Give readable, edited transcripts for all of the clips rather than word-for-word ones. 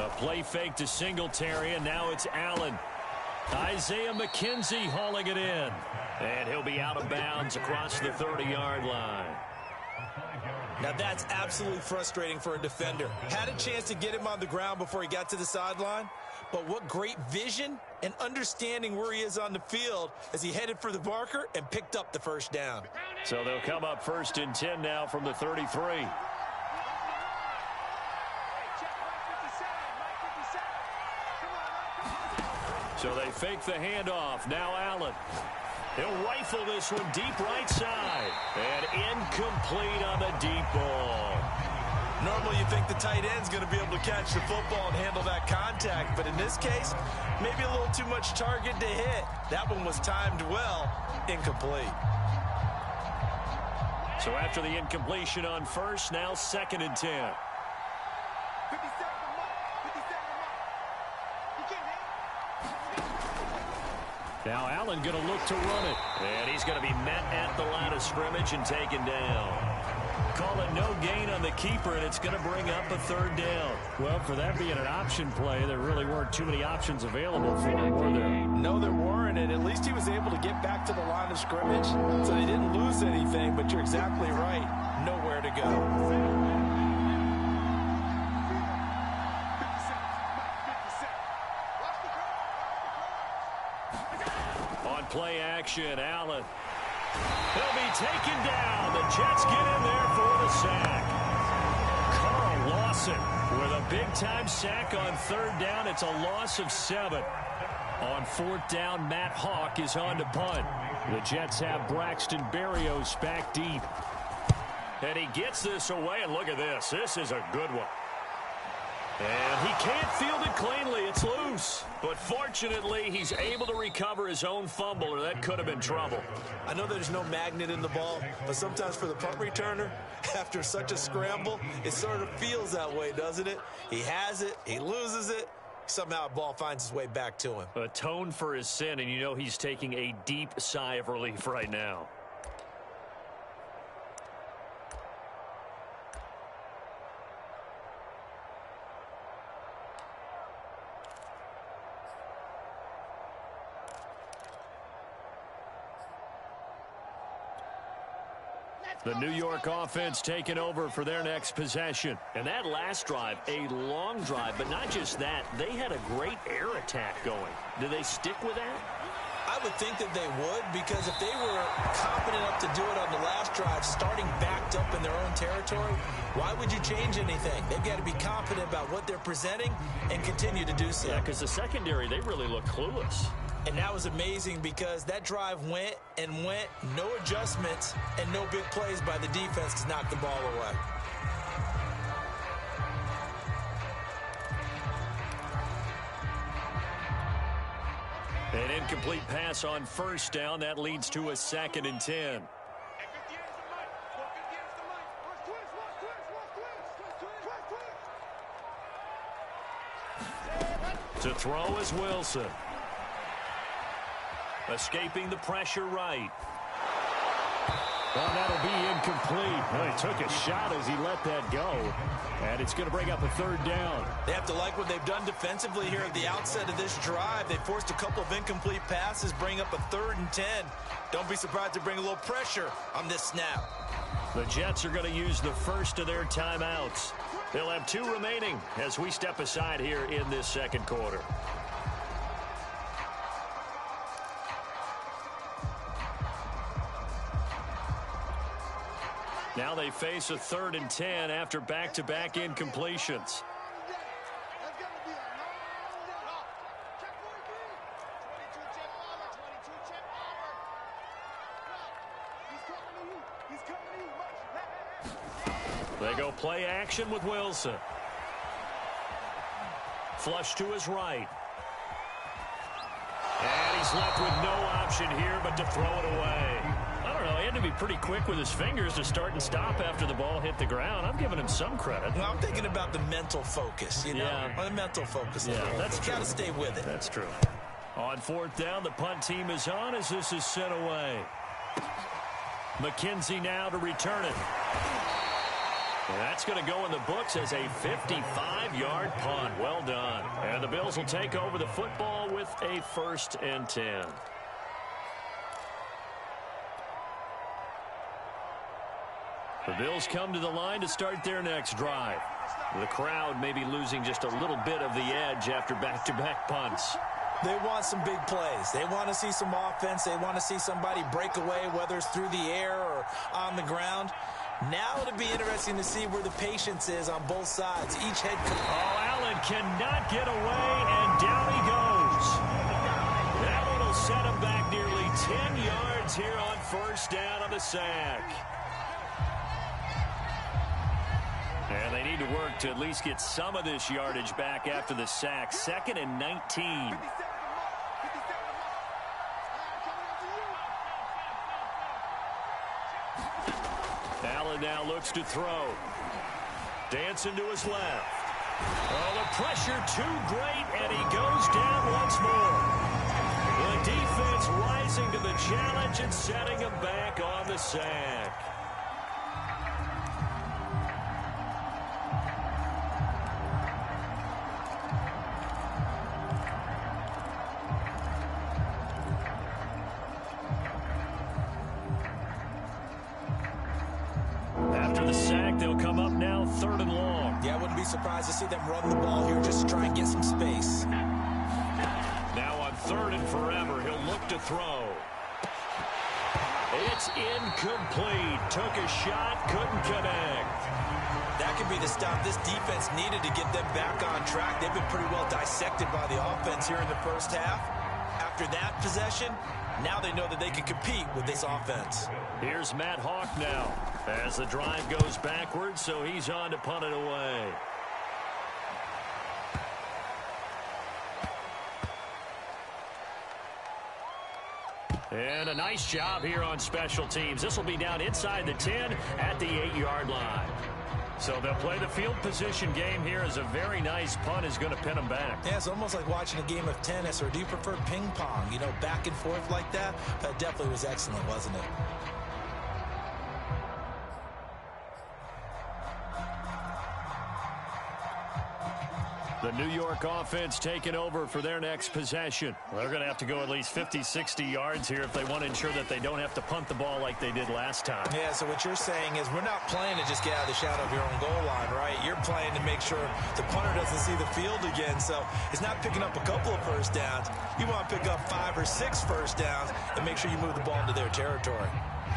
A play fake to Singletary, and now it's Allen. Isaiah McKenzie hauling it in. And he'll be out of bounds across the 30-yard line. Now that's absolutely frustrating for a defender. Had a chance to get him on the ground before he got to the sideline, but what great vision and understanding where he is on the field as he headed for the marker and picked up the first down. So they'll come up 1st and 10 now from the 33. So they fake the handoff. Now Allen. He'll rifle this one deep right side. And incomplete on the deep ball. Normally you think the tight end's going to be able to catch the football and handle that contact. But in this case, maybe a little too much target to hit. That one was timed well. Incomplete. So after the incompletion on first, now 2nd and 10. Now Allen going to look to run it. And he's going to be met at the line of scrimmage and taken down. Call it no gain on the keeper, and it's going to bring up a 3rd down. Well, for that being an option play, there really weren't too many options available for him, were there? No, there weren't, and at least he was able to get back to the line of scrimmage, so they didn't lose anything, but you're exactly right. Nowhere to go. Play action, Allen. He'll be taken down. The Jets get in there for the sack. Carl Lawson with a big-time sack on 3rd down. It's a loss of 7. On 4th down, Matt Hawk is on to punt. The Jets have Braxton Berrios back deep. And he gets this away, and look at this. This is a good one. And he can't field it cleanly. It's loose. But fortunately, he's able to recover his own fumble, or that could have been trouble. I know there's no magnet in the ball, but sometimes for the punt returner, after such a scramble, it sort of feels that way, doesn't it? He has it. He loses it. Somehow a ball finds its way back to him. Atone for his sin, and you know he's taking a deep sigh of relief right now. The New York offense taking over for their next possession. And that last drive, a long drive, but not just that. They had a great air attack going. Do they stick with that? I would think that they would, because if they were confident enough to do it on the last drive, starting backed up in their own territory, why would you change anything? They've got to be confident about what they're presenting and continue to do so. Yeah, because the secondary, they really look clueless. And that was amazing because that drive went and went, no adjustments and no big plays by the defense to knock the ball away. An incomplete pass on 1st down. That leads to a 2nd and 10. To throw is Wilson. Escaping the pressure right. Well, that'll be incomplete. Well, he took a shot as he let that go. And it's going to bring up a 3rd down. They have to like what they've done defensively here at the outset of this drive. They forced a couple of incomplete passes, bring up a 3rd and 10. Don't be surprised to bring a little pressure on this snap. The Jets are going to use the first of their timeouts. They'll have 2 remaining as we step aside here in this 2nd quarter. Now they face a 3rd and 10 after back-to-back incompletions. They go play action with Wilson. Flush to his right. And he's left with no option here but to throw it away. I don't know, he had to be pretty quick with his fingers to start and stop after the ball hit the ground. I'm giving him some credit. Well, I'm thinking about the mental focus, you know? Yeah. The mental focus. Yeah, that's true. Got to stay with it. That's true. On 4th down, the punt team is on as this is sent away. McKenzie now to return it. And that's going to go in the books as a 55-yard punt. Well done. And the Bills will take over the football with a 1st and 10. The Bills come to the line to start their next drive. The crowd may be losing just a little bit of the edge after back-to-back punts. They want some big plays. They want to see some offense. They want to see somebody break away, whether it's through the air or on the ground. Now it'll be interesting to see where the patience is on both sides. Each head. Allen cannot get away, and down he goes. That one will set him back nearly 10 yards here on 1st down on the sack. And they need to work to at least get some of this yardage back after the sack. 2nd and 19. Allen now looks to throw. Dancing to his left. Oh, the pressure too great, and he goes down once more. The defense rising to the challenge and setting him back on the sack. They'll come up now 3rd and long. Yeah, I wouldn't be surprised to see them run the ball here just to try and get some space. Now on 3rd and forever, he'll look to throw. It's incomplete. Took a shot, couldn't connect. That could be the stop this defense needed to get them back on track. They've been pretty well dissected by the offense here in the 1st half. After that possession, now they know that they can compete with this offense. Here's Matt Hawk now as the drive goes backwards, so he's on to punt it away. And a nice job here on special teams. This will be down inside the 10 at the 8-yard line. So they'll play the field position game here as a very nice punt is going to pin them back. Yeah, it's almost like watching a game of tennis, or do you prefer ping pong? You know, back and forth like that? That definitely was excellent, wasn't it? The New York offense taking over for their next possession. They're going to have to go at least 50, 60 yards here if they want to ensure that they don't have to punt the ball like they did last time. Yeah, so what you're saying is we're not playing to just get out of the shadow of your own goal line, right? You're playing to make sure the punter doesn't see the field again. So it's not picking up a couple of 1st downs. You want to pick up 5 or 6 1st downs and make sure you move the ball into their territory.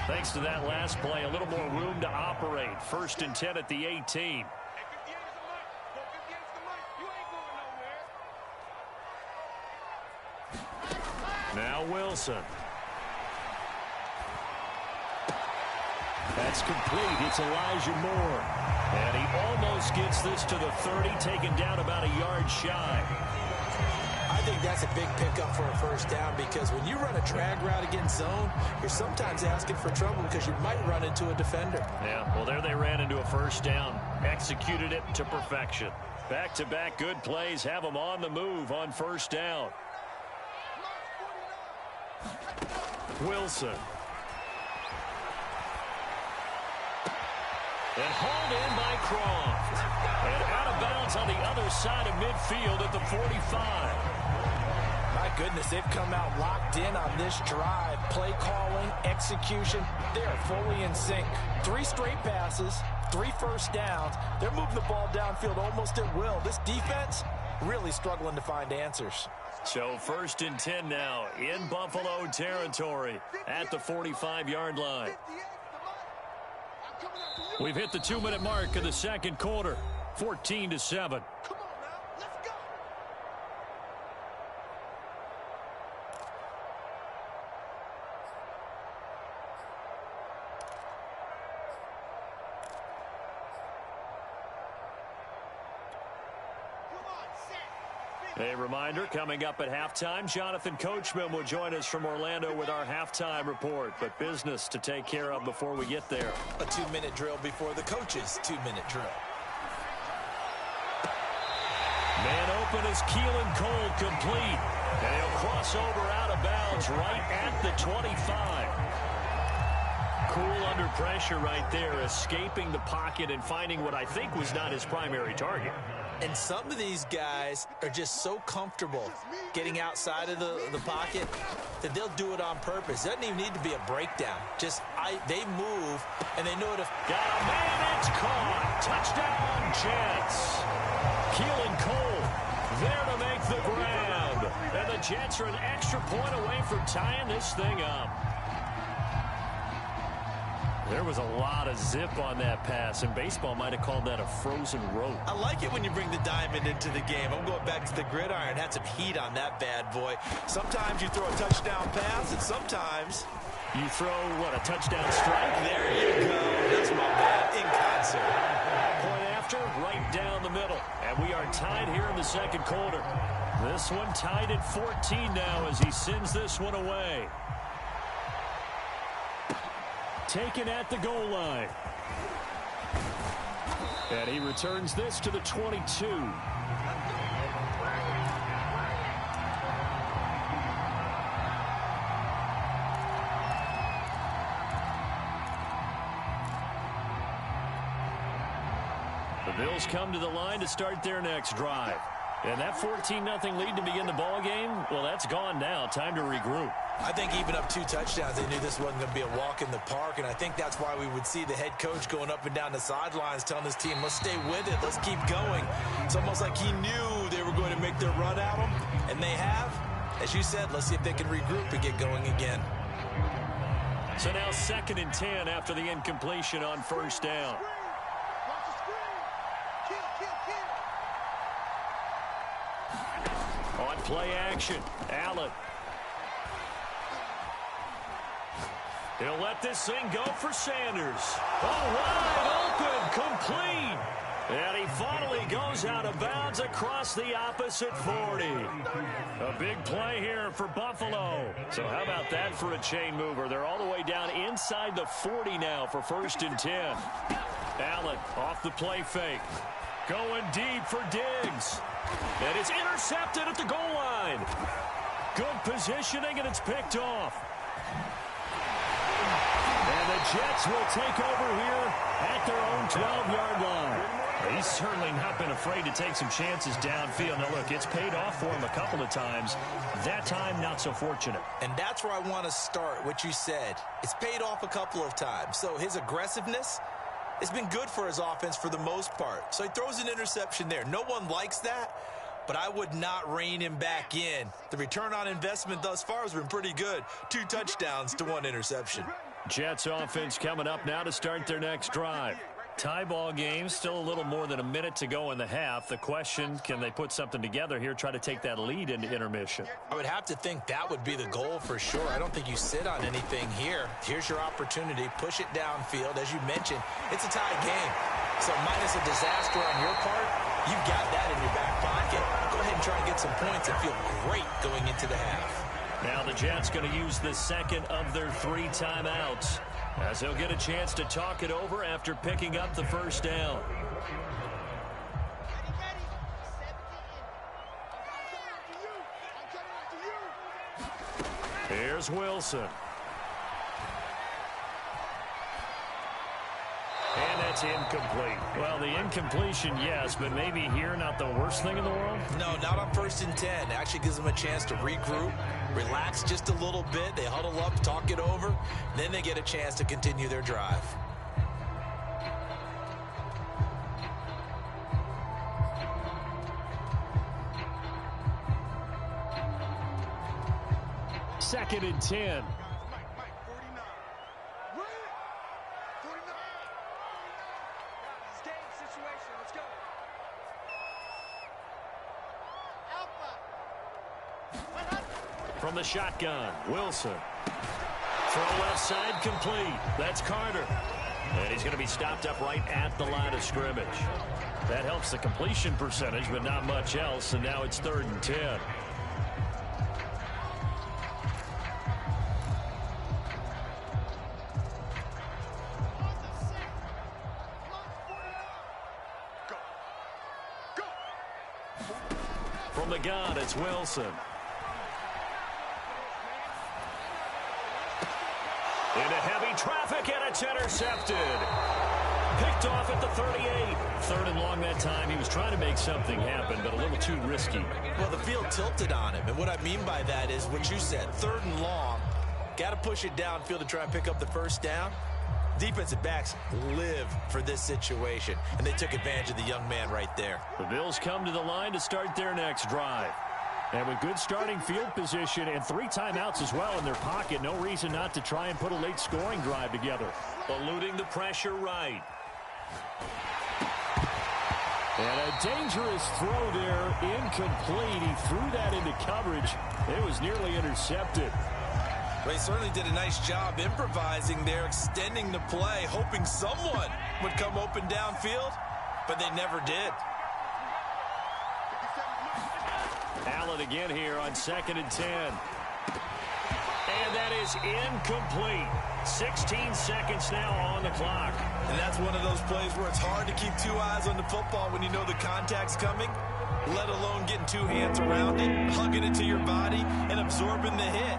Thanks to that last play, a little more room to operate. 1st and 10 at the 18. Now Wilson. That's complete. It's Elijah Moore. And he almost gets this to the 30, taken down about a yard shy. I think that's a big pickup for a 1st down, because when you run a drag route against zone, you're sometimes asking for trouble because you might run into a defender. Yeah, well, there they ran into a 1st down. Executed it to perfection. Back-to-back good plays have them on the move on 1st down. Wilson. And hauled in by Croft. And out of bounds on the other side of midfield at the 45. My goodness, they've come out locked in on this drive. Play calling, execution, they are fully in sync. 3 straight passes, 3 1st downs. They're moving the ball downfield almost at will. This defense really struggling to find answers. So 1st and 10 now in Buffalo territory at the 45-yard line. We've hit the 2-minute mark of the 2nd quarter, 14-7. A reminder, coming up at halftime, Jonathan Coachman will join us from Orlando with our halftime report. But business to take care of before we get there. A 2-minute drill before the coach's 2-minute drill. Man open is Keelan Cole, complete. And he'll cross over out of bounds right at the 25. Cool under pressure right there, escaping the pocket and finding what I think was not his primary target. And some of these guys are just so comfortable getting outside of the pocket that they'll do it on purpose. It doesn't even need to be a breakdown. They move, and they know to... Got a man, it's caught. Touchdown, Jets. Keelan Cole there to make the grab. And the Jets are an extra point away from tying this thing up. There was a lot of zip on that pass, and baseball might have called that a frozen rope. I like it when you bring the diamond into the game. I'm going back to the gridiron. Had some heat on that bad boy. Sometimes you throw a touchdown pass, and sometimes... You throw, what, a touchdown strike? There you go. That's my bad. In concert. Point after, right down the middle. And we are tied here in the second quarter. This one tied at 14 now as he sends this one away. Taken at the goal line. And he returns this to the 22. The Bills come to the line to start their next drive. And that 14-0 lead to begin the ball game, well, that's gone now. Time to regroup. I think even up 2 touchdowns, they knew this wasn't going to be a walk in the park, and I think that's why we would see the head coach going up and down the sidelines telling his team, let's stay with it, let's keep going. It's almost like he knew they were going to make their run at him, and they have. As you said, let's see if they can regroup and get going again. So now 2nd and 10 after the incompletion on first down. On play action, Allen. He'll let this thing go for Sanders. Oh, wide open, complete. And he finally goes out of bounds across the opposite 40. A big play here for Buffalo. So how about that for a chain mover? They're all the way down inside the 40 now for 1st and 10. Allen off the play fake. Going deep for Diggs. And it's intercepted at the goal line. Good positioning, and it's picked off. And the Jets will take over here at their own 12-yard line. He's certainly not been afraid to take some chances downfield. Now, look, it's paid off for him a couple of times. That time, not so fortunate. And that's where I want to start, what you said. It's paid off a couple of times. So his aggressiveness has been good for his offense for the most part. So he throws an interception there. No one likes that, but I would not rein him back in. The return on investment thus far has been pretty good. 2 touchdowns to 1 interception. Jets offense coming up now to start their next drive. Tie ball game, still a little more than a minute to go in the half. The question, can they put something together here, try to take that lead into intermission? I would have to think that would be the goal for sure. I don't think you sit on anything here. Here's your opportunity. Push it downfield. As you mentioned, it's a tie game. So minus a disaster on your part, you've got that in your back pocket. Go ahead and try and get some points and feel great going into the half. Now the Jets going to use the second of their 3 timeouts, as he'll get a chance to talk it over after picking up the first down. Here's Wilson. And that's incomplete. Well, the incompletion, yes, but maybe here not the worst thing in the world? No, not on 1st and 10. It actually gives them a chance to regroup, relax just a little bit. They huddle up, talk it over, then they get a chance to continue their drive. Second and 10. From the shotgun, Wilson. Throw left side complete. That's Carter. And he's going to be stopped up right at the line of scrimmage. That helps the completion percentage, but not much else. And now it's 3rd and 10. From the gun, it's Wilson. Into heavy Heavy traffic, and it's intercepted. Picked off at the 38. Third and long that time. He was trying to make something happen, but a little too risky. Well, the field tilted on him, and what I mean by that is what you said, third and long. Got to push it downfield to try and pick up the first down. Defensive backs live for this situation, and they took advantage of the young man right there. The Bills come to the line to start their next drive. And with good starting field position and 3 timeouts as well in their pocket, no reason not to try and put a late scoring drive together. Eluding the pressure right. And a dangerous throw there, incomplete. He threw that into coverage. It was nearly intercepted. They certainly did a nice job improvising there, extending the play, hoping someone would come open downfield, but they never did. Allen again here on 2nd and 10. And that is incomplete. 16 seconds now on the clock. And that's one of those plays where it's hard to keep 2 eyes on the football when you know the contact's coming, let alone getting 2 hands around it, hugging it to your body, and absorbing the hit.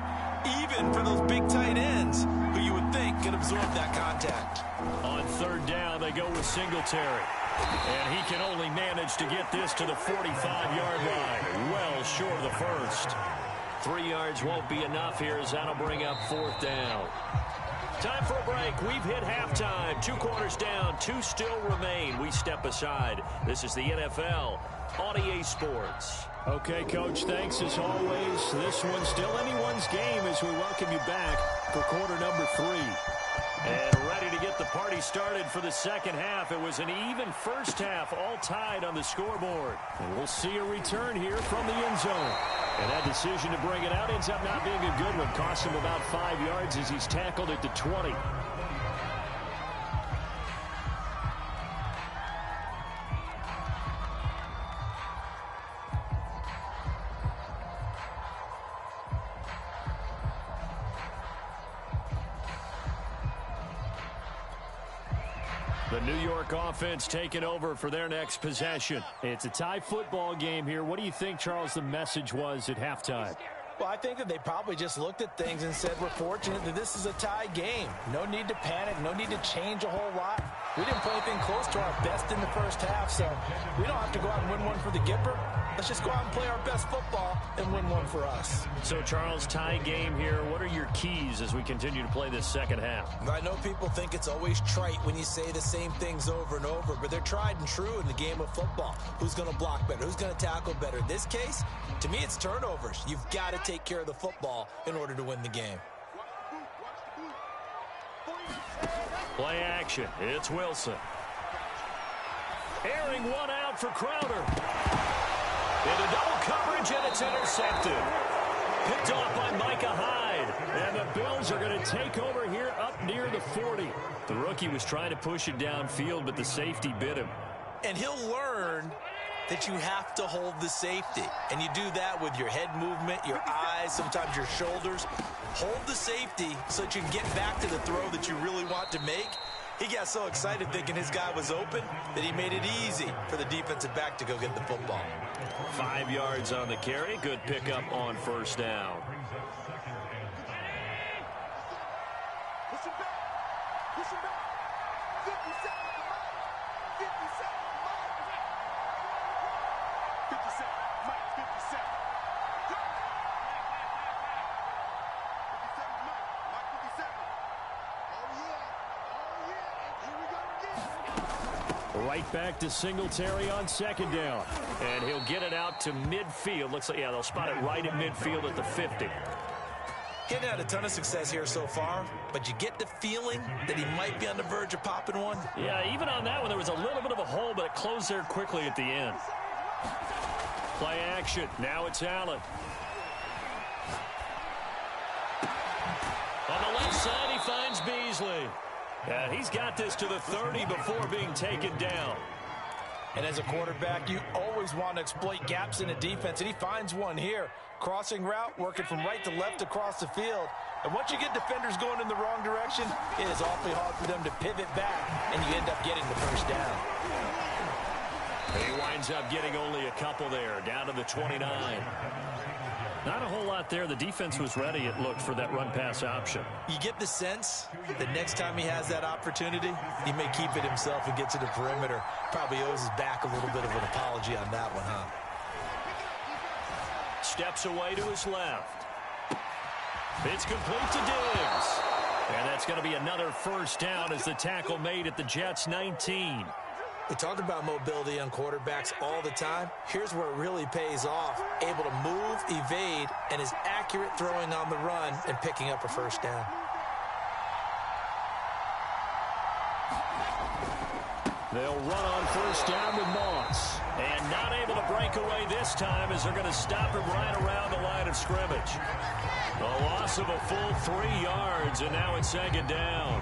Even for those big tight ends who you would think could absorb that contact. On 3rd down, they go with Singletary. And he can only manage to get this to the 45-yard line. Well short of the first. 3 yards won't be enough here as that'll bring up 4th down. Time for a break. We've hit halftime. 2 quarters down. 2 still remain. We step aside. This is the NFL on EA Sports. Okay, Coach, thanks as always. This one's still anyone's game as we welcome you back for quarter number 3. And ready to get the party started for the second half. It was an even first half, all tied on the scoreboard. And we'll see a return here from the end zone. And that decision to bring it out ends up not being a good one. Cost him about 5 yards as he's tackled at the 20. The New York offense taking over for their next possession. It's a tie football game here. What do you think, Charles, the message was at halftime? Well, I think that they probably just looked at things and said, we're fortunate that this is a tie game. No need to panic. No need to change a whole lot. We didn't play anything close to our best in the first half, so we don't have to go out and win one for the Gipper. Let's just go out and play our best football and win one for us. So, Charles, tie game here. What are your keys as we continue to play this second half? I know people think it's always trite when you say the same things over and over, but they're tried and true in the game of football. Who's going to block better? Who's going to tackle better? In this case, to me, it's turnovers. You've got to take care of the football in order to win the game. Play action. It's Wilson. Airing one out for Crowder. Into double coverage, and it's intercepted. Picked off by Micah Hyde. And the Bills are going to take over here up near the 40. The rookie was trying to push it downfield, but the safety bit him. And he'll learn that you have to hold the safety. And you do that with your head movement, your eyes, sometimes your shoulders. Hold the safety so that you can get back to the throw that you really want to make. He got so excited thinking his guy was open that he made it easy for the defensive back to go get the football. 5 yards on the carry. Good pickup on first down. Listen back. Listen back. 50 seconds. 50 seconds. 50 seconds. Mike, 50 seconds. 50 seconds. Oh, yeah. And here we go again. Right back to Singletary on second down. And he'll get it out to midfield. Looks like, yeah, they'll spot it right at midfield at the 50. He hadn't had a ton of success here so far, but you get the feeling that he might be on the verge of popping one. Yeah, even on that one, there was a little bit of a hole, but it closed there quickly at the end. Play action. Now it's Allen. On the left side, he finds Beasley. And he's got this to the 30 before being taken down. And as a quarterback, you always want to exploit gaps in a defense, and he finds one here. Crossing route, working from right to left across the field. And once you get defenders going in the wrong direction, it is awfully hard for them to pivot back, and you end up getting the first down. He winds up getting only a couple there, down to the 29. Not a whole lot there. The defense was ready, it looked, for that run-pass option. You get the sense that next time he has that opportunity, he may keep it himself and get to the perimeter. Probably owes his back a little bit of an apology on that one, huh? Steps away to his left. It's complete to Diggs. And that's going to be another first down as the tackle made at the Jets' 19. We talk about mobility on quarterbacks all the time. Here's where it really pays off. Able to move, evade, and is accurate throwing on the run and picking up a first down. They'll run on first down with Moss. And not able to break away this time as they're going to stop him right around the line of scrimmage. A loss of a full 3 yards, and now it's second down.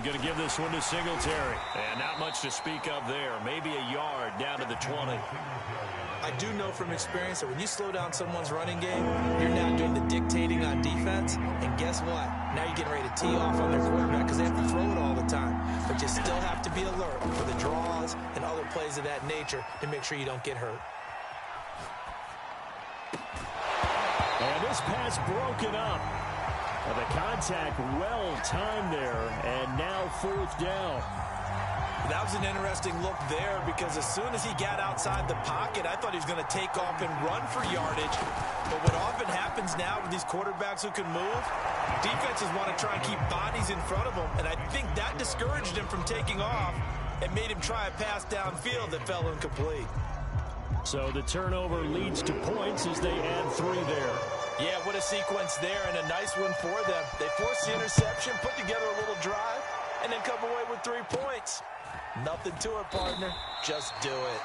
Going to give this one to Singletary. And not much to speak of there. Maybe a yard down to the 20. I do know from experience that when you slow down someone's running game, you're now doing the dictating on defense. And guess what? Now you're getting ready to tee off on their quarterback because they have to throw it all the time. But you still have to be alert for the draws and other plays of that nature to make sure you don't get hurt. And this pass broken up. The contact well timed there, and now fourth down. That was an interesting look there because as soon as he got outside the pocket, I thought he was going to take off and run for yardage. But what often happens now with these quarterbacks who can move, defenses want to try and keep bodies in front of them, and I think that discouraged him from taking off and made him try a pass downfield that fell incomplete. So the turnover leads to points as they add 3 there. Yeah, what a sequence there, and a nice one for them. They force the interception, put together a little drive, and then come away with 3 points. Nothing to it, partner. Just do it.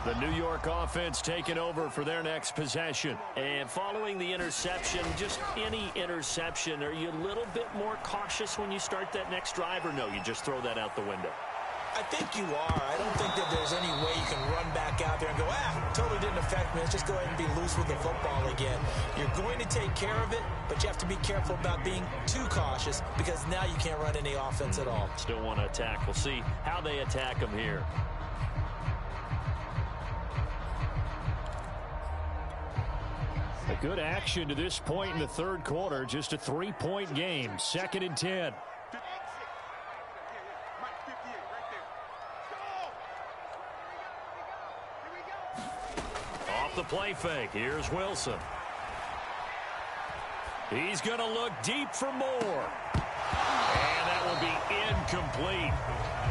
The New York offense taking over for their next possession. And following the interception, just any interception, are you a little bit more cautious when you start that next drive, or no, you just throw that out the window? I think you are. I don't think that there's any way you can run back out there and go, totally didn't affect me. Let's just go ahead and be loose with the football again. You're going to take care of it, but you have to be careful about being too cautious because now you can't run any offense at all. Still want to attack. We'll see how they attack them here. A good action to this point in the third quarter. Just a 3-point game. 2nd and 10. Off the play fake. Here's Wilson. He's going to look deep for more. And that will be incomplete.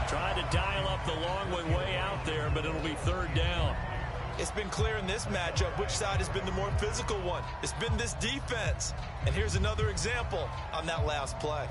Trying to dial up the long way out there, but it'll be 3rd down. It's been clear in this matchup which side has been the more physical one. It's been this defense. And here's another example on that last play.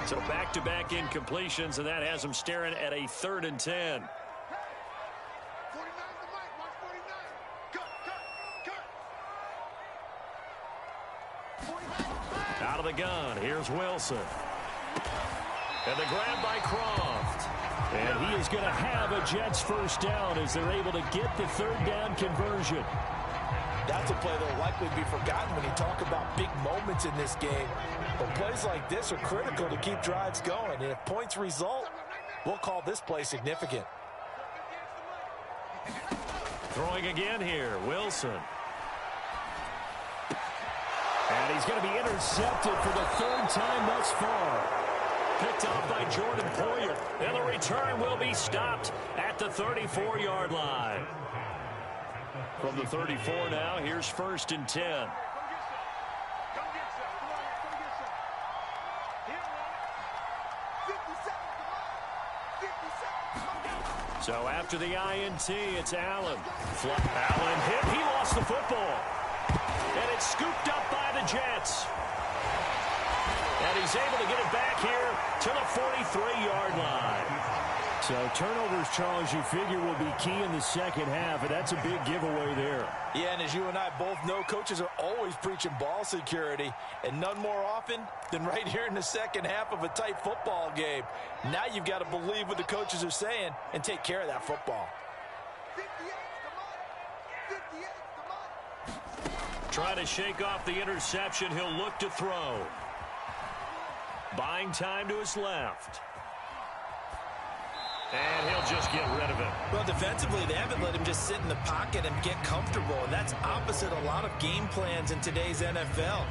So back-to-back incompletions, and that has them staring at a 3rd and 10. 49 to Mike. Watch 49. Cut. Out of the gun, here's Wilson. And the grab by Croft. And he is going to have a Jets first down as they're able to get the 3rd down conversion. That's a play that will likely be forgotten when you talk about big moments in this game. But plays like this are critical to keep drives going. And if points result, we'll call this play significant. Throwing again here, Wilson. And he's going to be intercepted for the 3rd time thus far. Picked off by Jordan Poyer. And the return will be stopped at the 34-yard line. From the 34 now, here's 1st and 10. So after the INT, it's Allen. Allen hit. He lost the football. And it's scooped up by the Jets. And he's able to get it back here to the 43-yard line. So turnovers, Charles, you figure will be key in the second half, and that's a big giveaway there. Yeah, and as you and I both know, coaches are always preaching ball security, and none more often than right here in the second half of a tight football game. Now you've got to believe what the coaches are saying and take care of that football. Trying to shake off the interception. He'll look to throw. Buying time to his left. And he'll just get rid of it. Well, defensively, they haven't let him just sit in the pocket and get comfortable, and that's opposite a lot of game plans in today's NFL.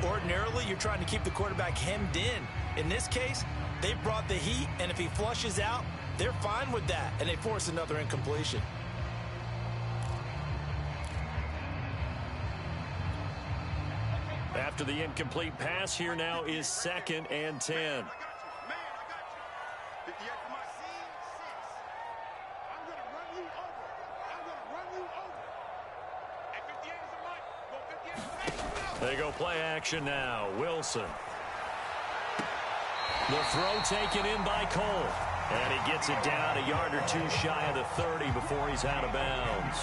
Ordinarily, you're trying to keep the quarterback hemmed in. In this case, they brought the heat, and if he flushes out, they're fine with that, and they force another incompletion. After the incomplete pass, here now is 2nd and 10. They go play action now. Wilson. The throw taken in by Cole. And he gets it down a yard or two shy of the 30 before he's out of bounds.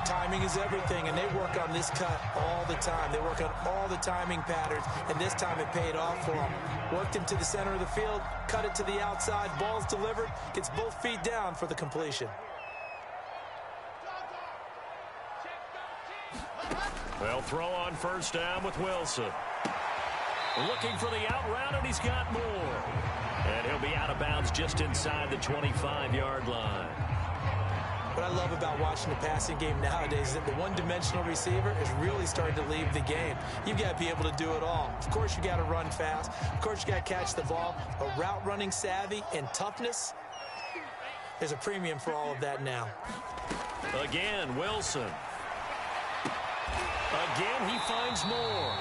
Timing is everything, and they work on this cut all the time. They work on all the timing patterns, and this time it paid off for them. Worked him to the center of the field, cut it to the outside, ball's delivered, gets both feet down for the completion. They'll throw on first down with Wilson. Looking for the out route, and he's got more. And he'll be out of bounds just inside the 25-yard line. What I love about watching the passing game nowadays is that the one-dimensional receiver is really starting to leave the game. You've got to be able to do it all. Of course, you got to run fast. Of course, you got to catch the ball. But route running savvy and toughness, there's a premium for all of that now. Again, Wilson. Again, he finds more.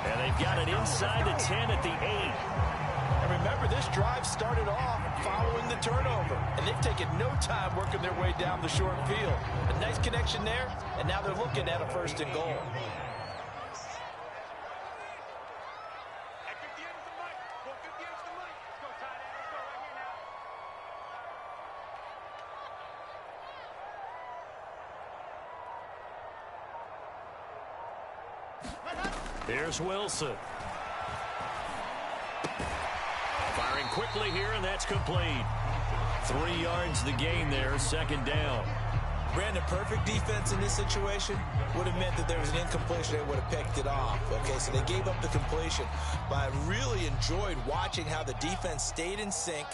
And they've got it inside the 10 at the 8. And remember, this drive started off following the turnover, and they've taken no time working their way down the short field. A nice connection there, and now they're looking at a 1st and goal. Here's Wilson. Firing quickly here, and that's complete. 3 yards the gain there, 2nd down. Brandon, perfect defense in this situation would have meant that there was an incompletion. They would have picked it off. Okay, so they gave up the completion. But I really enjoyed watching how the defense stayed in sync,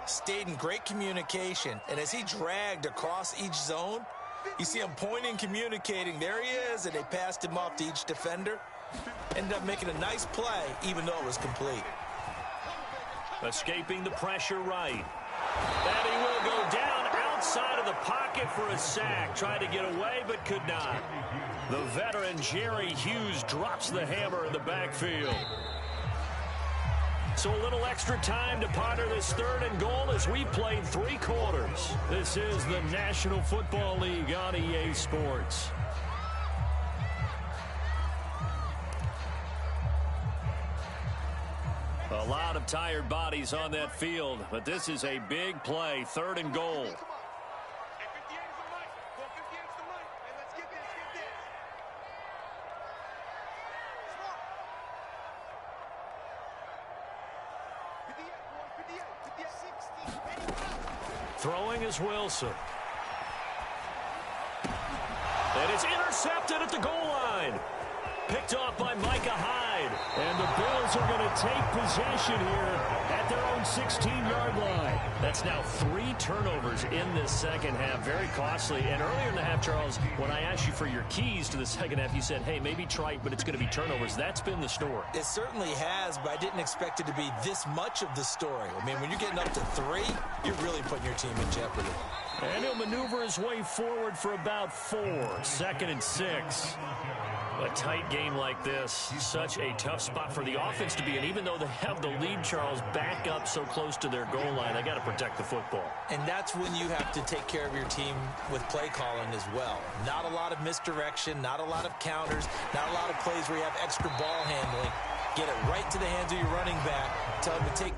stayed in great communication. And as he dragged across each zone, you see him pointing, communicating. There he is, and they passed him off to each defender. Ended up making a nice play, even though it was complete. Escaping the pressure right. And he will go down outside of the pocket for a sack. Tried to get away, but could not. The veteran Jerry Hughes drops the hammer in the backfield. So a little extra time to ponder this 3rd and goal as we played 3 quarters. This is the National Football League on EA Sports. A lot of tired bodies on that field, but this is a big play, 3rd and goal. Throwing is Wilson. And it's intercepted at the goal line. Picked off by Micah Hyde. And the Bills are going to take possession here at their own 16-yard line. That's now 3 turnovers in this second half. Very costly. And earlier in the half, Charles, when I asked you for your keys to the second half, you said, hey, maybe try it, but it's going to be turnovers. That's been the story. It certainly has, but I didn't expect it to be this much of the story. I mean, when you're getting up to 3, you're really putting your team in jeopardy. And he'll maneuver his way forward for about 4. 2nd and 6. A tight game like this, such a tough spot for the offense to be in. Even though they have the lead, Charles, back up so close to their goal line, they got to protect the football. And that's when you have to take care of your team with play calling as well. Not a lot of misdirection, not a lot of counters, not a lot of plays where you have extra ball handling. Get it right to the hands of your running back. Tell him to take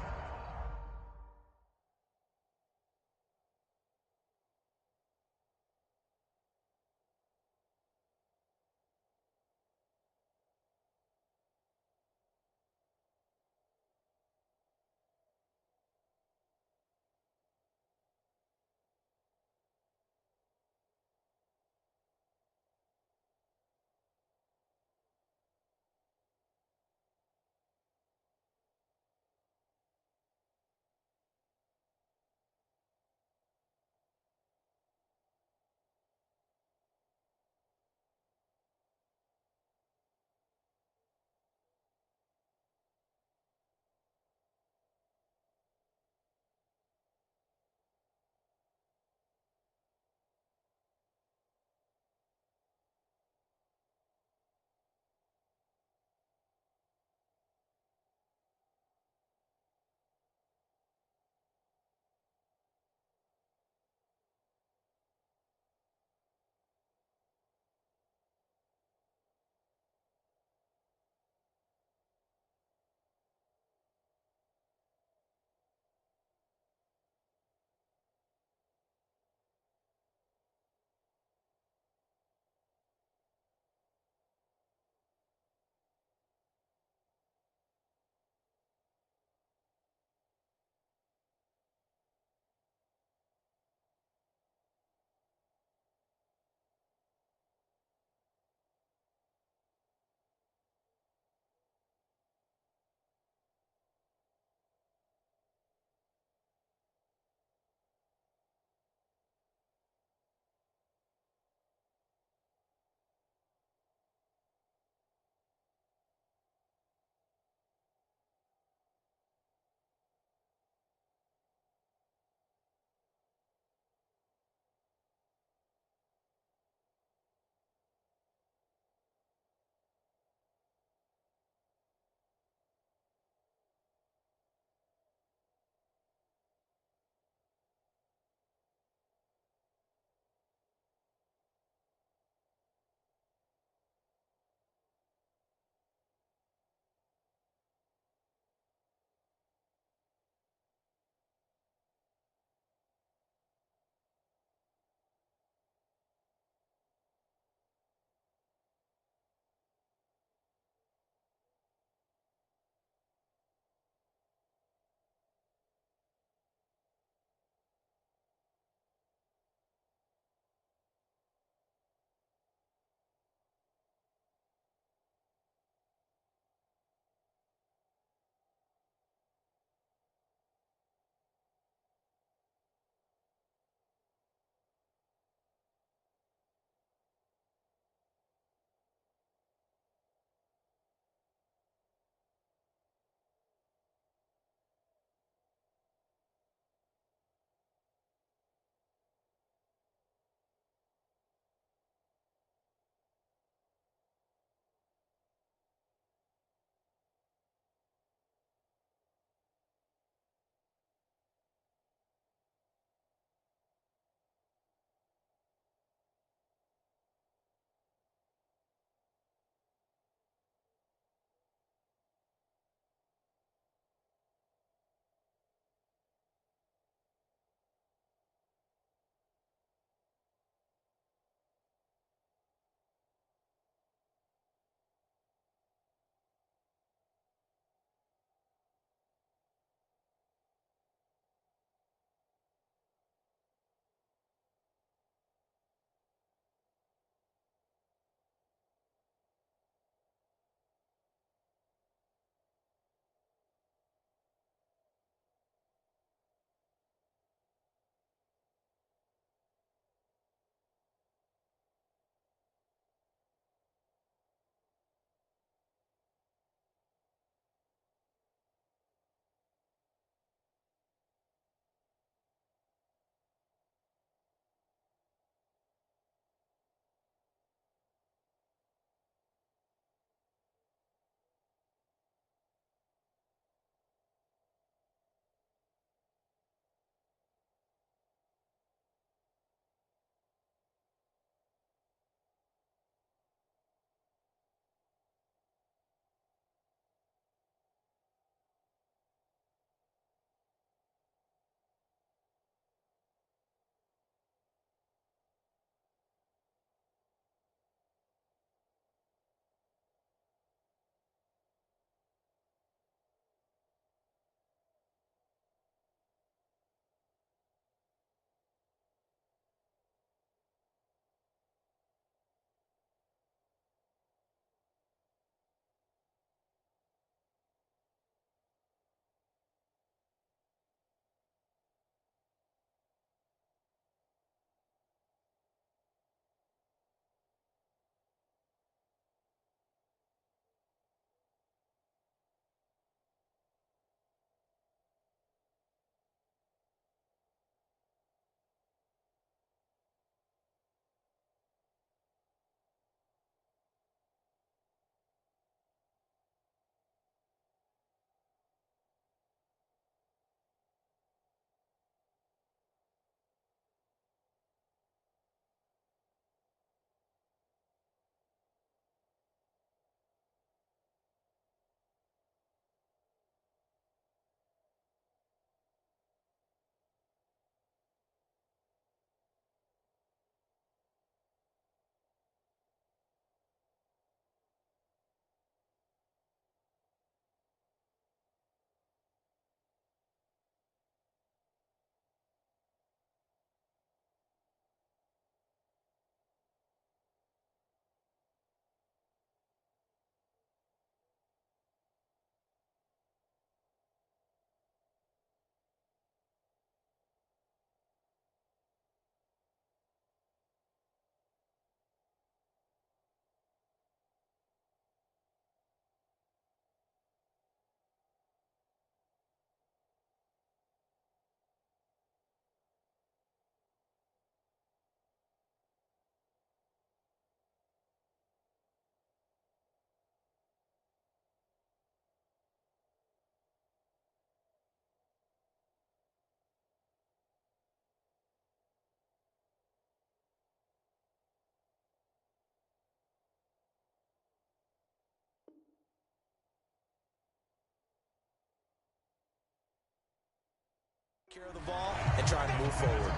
Care of the ball and trying to move forward.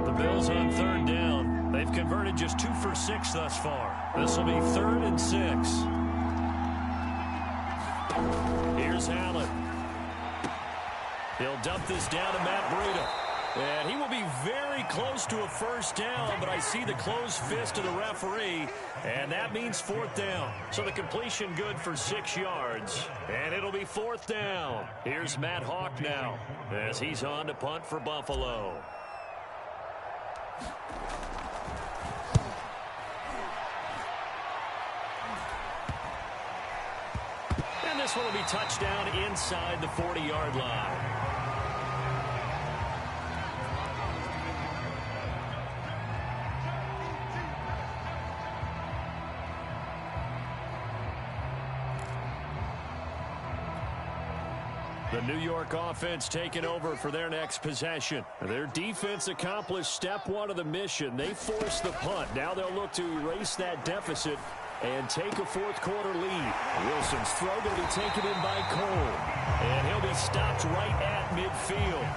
The Bills on third down. They've converted just 2 for 6 thus far. This will be 3rd and 6. Here's Allen. He'll dump this down to Matt Breida. And he will be very close to a first down, but I see the closed fist of the referee, and that means 4th down. So the completion good for 6 yards, and it'll be 4th down. Here's Matt Hawk now as he's on to punt for Buffalo. And this one will be touchdown inside the 40-yard line. The New York offense taking over for their next possession. Their defense accomplished step 1 of the mission. They forced the punt. Now they'll look to erase that deficit and take a 4th quarter lead. Wilson's throw going to be taken in by Cole. And he'll be stopped right at midfield.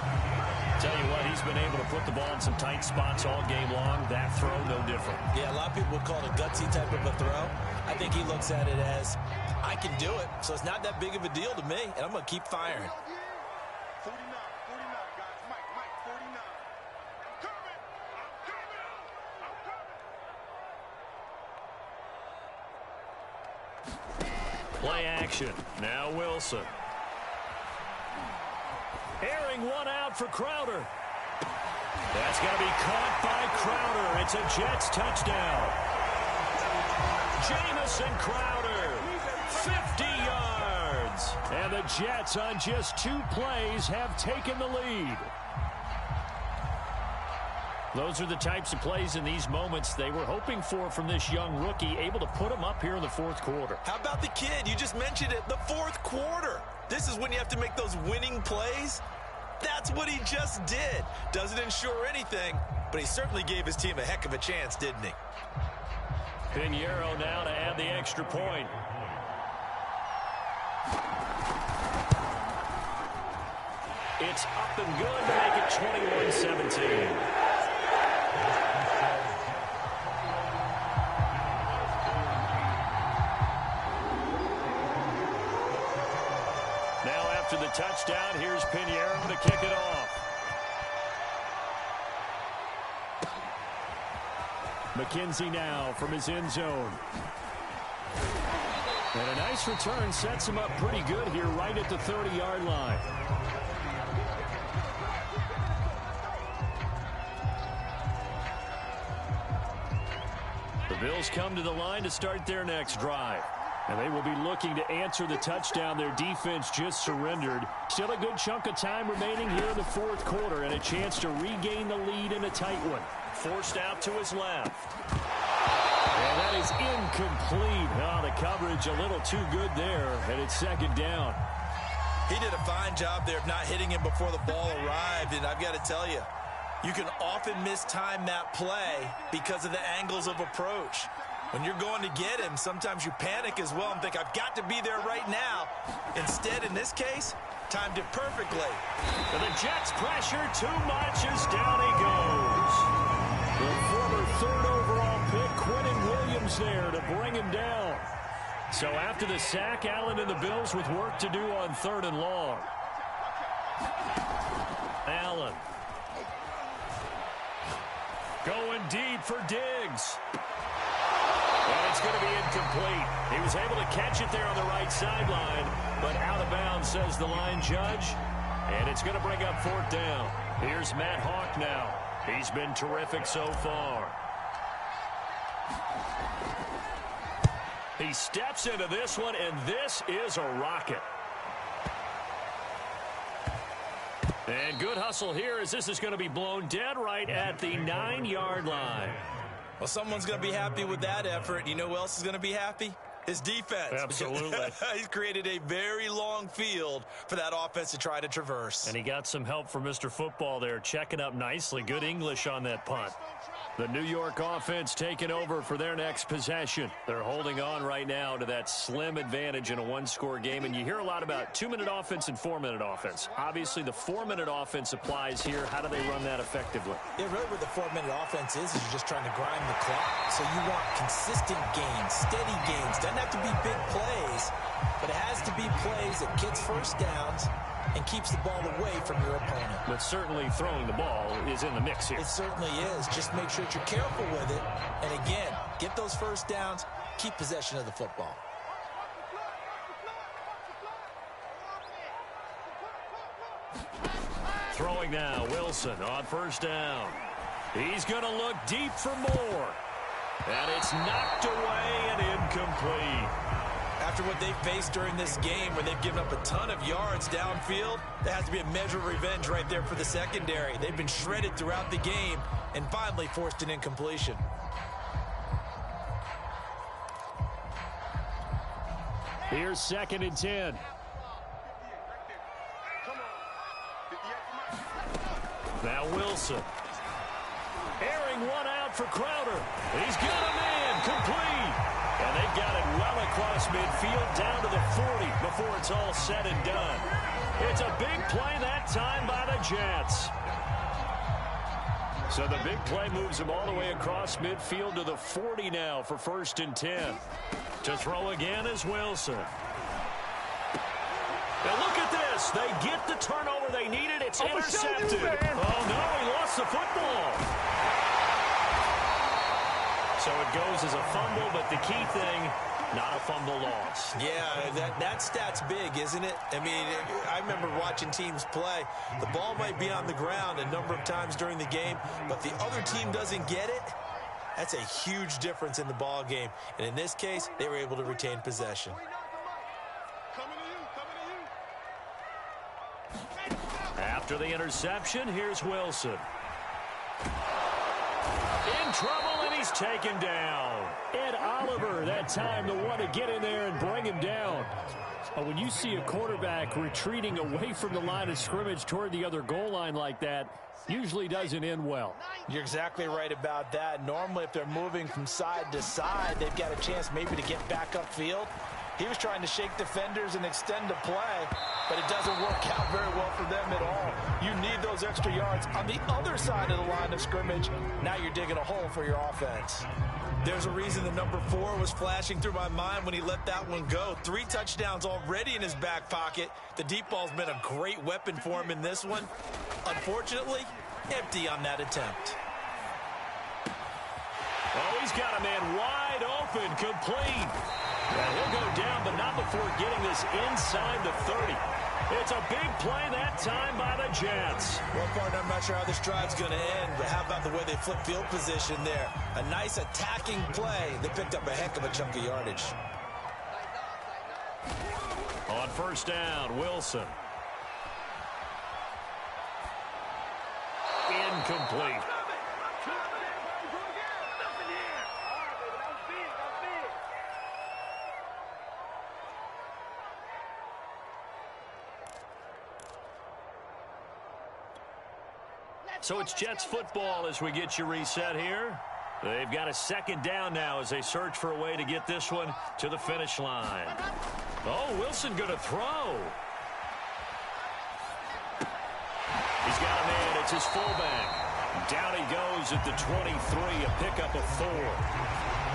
Tell you what, he's been able to put the ball in some tight spots all game long. That throw, no different. Yeah, a lot of people would call it a gutsy type of a throw. I think he looks at it as, I can do it, so it's not that big of a deal to me, and I'm going to keep firing. 49, guys. Mike, 49. I'm coming. Play action. Now Wilson. Airing one out for Crowder. That's going to be caught by Crowder. It's a Jets touchdown. Jamison Crowder, 50 yards. And the Jets on just 2 plays have taken the lead. Those are the types of plays in these moments they were hoping for from this young rookie, able to put him up here in the 4th quarter. How about the kid? You just mentioned it, the 4th quarter. This is when you have to make those winning plays. That's what he just did. Doesn't ensure anything, but he certainly gave his team a heck of a chance, didn't he? Pinheiro now to add the extra point. It's up and good to make it 21-17. Now after the touchdown, here's Pinheiro to kick it off. McKenzie now from his end zone. And a nice return sets him up pretty good here right at the 30-yard line. The Bills come to the line to start their next drive. And they will be looking to answer the touchdown their defense just surrendered. Still a good chunk of time remaining here in the 4th quarter and a chance to regain the lead in a tight one. Forced out to his left. And that is incomplete. Oh, the coverage a little too good there, and it's 2nd down. He did a fine job there of not hitting him before the ball arrived, and I've got to tell you, you can often mistime that play because of the angles of approach. When you're going to get him, sometimes you panic as well and think, I've got to be there right now. Instead, in this case, timed it perfectly. And the Jets pressure too much as down he goes. The former 3rd overall pick, Quentin Williams there to bring him down. So after the sack, Allen and the Bills with work to do on 3rd and long. Allen. Going deep for Diggs. And it's going to be incomplete. He was able to catch it there on the right sideline, but out of bounds, says the line judge. And it's going to bring up 4th down. Here's Matt Hawk now. He's been terrific so far. He steps into this one, and this is a rocket. And good hustle here as this is going to be blown dead right at the 9-yard line. Well, someone's going to be happy with that effort. You know who else is going to be happy? His defense. Absolutely. He's created a very long field for that offense to try to traverse. And he got some help from Mr. Football there, checking up nicely. Good English on that punt. The New York offense taking over for their next possession. They're holding on right now to that slim advantage in a one-score game. And you hear a lot about 2-minute offense and 4-minute offense. Obviously, the 4-minute offense applies here. How do they run that effectively? Yeah, really what the 4-minute offense is you're just trying to grind the clock. So you want consistent gains, steady gains. Doesn't have to be big plays, but it has to be plays that gets first downs and keeps the ball away from your opponent. But certainly throwing the ball is in the mix here. It certainly is. Just make sure that you're careful with it. And again, get those first downs, keep possession of the football. Throwing now, Wilson on first down. He's going to look deep for more. And it's knocked away and incomplete. After what they've faced during this game where they've given up a ton of yards downfield, there has to be a measure of revenge right there for the secondary. They've been shredded throughout the game and finally forced an incompletion. Here's 2nd and 10. Now Wilson. Airing one out for Crowder. He's got a man complete. And they've got it well across midfield down to the 40 before it's all said and done. It's a big play that time by the Jets. So the big play moves them all the way across midfield to the 40 now for 1st and 10. To throw again is Wilson. Now look at this. They get the turnover they needed. It's intercepted. Oh, no, he lost the football. So it goes as a fumble, but the key thing, not a fumble loss. Yeah, that stat's big, isn't it? I mean, I remember watching teams play. The ball might be on the ground a number of times during the game, but the other team doesn't get it. That's a huge difference in the ball game. And in this case, they were able to retain possession. After the interception, here's Wilson. In trouble, and he's taken down. Ed Oliver, that time, the one to get in there and bring him down. When you see a quarterback retreating away from the line of scrimmage toward the other goal line like that, usually doesn't end well. You're exactly right about that. Normally, if they're moving from side to side, they've got a chance maybe to get back upfield. He was trying to shake defenders and extend the play, but it doesn't work out very well for them at all. You need those extra yards on the other side of the line of scrimmage. Now you're digging a hole for your offense. There's a reason the number 4 was flashing through my mind when he let that one go. 3 touchdowns already in his back pocket. The deep ball's been a great weapon for him in this one. Unfortunately, empty on that attempt. Oh, he's got a man wide open, complete. And he'll go down, but not before getting this inside the 30. It's a big play that time by the Jets. Well, partner, I'm not sure how this drive's going to end, but how about the way they flip field position there? A nice attacking play. They picked up a heck of a chunk of yardage. On first down, Wilson. Incomplete. So it's Jets football as we get you reset here. They've got a 2nd down now as they search for a way to get this one to the finish line. Oh, Wilson going to throw. He's got a man. It's his fullback. Down he goes at the 23, a pickup of 4.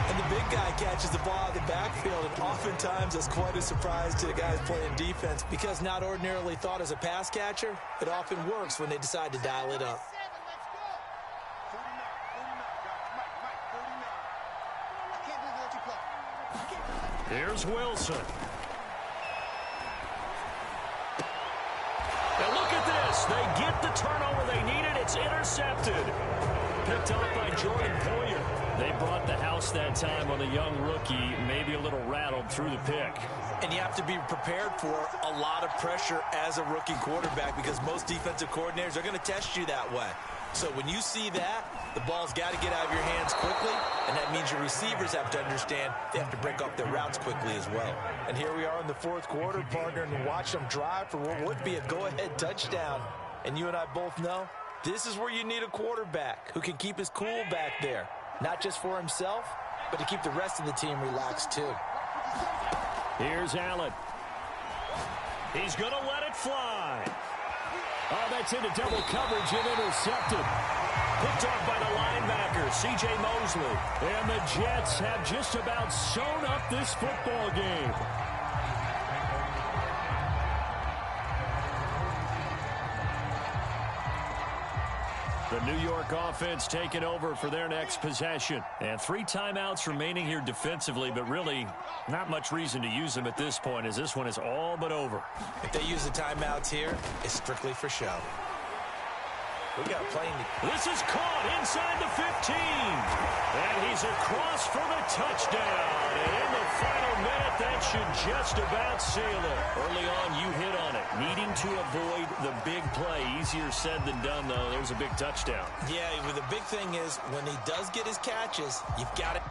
And the big guy catches the ball in the backfield, and oftentimes that's quite a surprise to the guys playing defense because not ordinarily thought as a pass catcher, it often works when they decide to dial it up. Here's Wilson. Now look at this. They get the turnover they needed. It's intercepted. Picked off by Jordan Poyer. They brought the house that time on the young rookie, maybe a little rattled through the pick. And you have to be prepared for a lot of pressure as a rookie quarterback because most defensive coordinators are going to test you that way. So when you see that, the ball's got to get out of your hands quickly, and that means your receivers have to understand they have to break off their routes quickly as well. And here we are in the fourth quarter, partner, and watch them drive for what would be a go-ahead touchdown. And you and I both know this is where you need a quarterback who can keep his cool back there, not just for himself, but to keep the rest of the team relaxed too. Here's Allen. He's going to let it fly. Oh, that's into double coverage and intercepted. Picked off by the linebacker, C.J. Mosley. And the Jets have just about sewn up this football game. The New York offense taking over for their next possession. And 3 timeouts remaining here defensively, but really not much reason to use them at this point as this one is all but over. If they use the timeouts here, it's strictly for show. We got plenty. This is caught inside the 15. And he's across for the touchdown. And in the final minute, that should just about seal it. Early on, you hit on it. Needing to avoid the big play. Easier said than done, though. There's a big touchdown. Yeah, the big thing is when he does get his catches, you've got to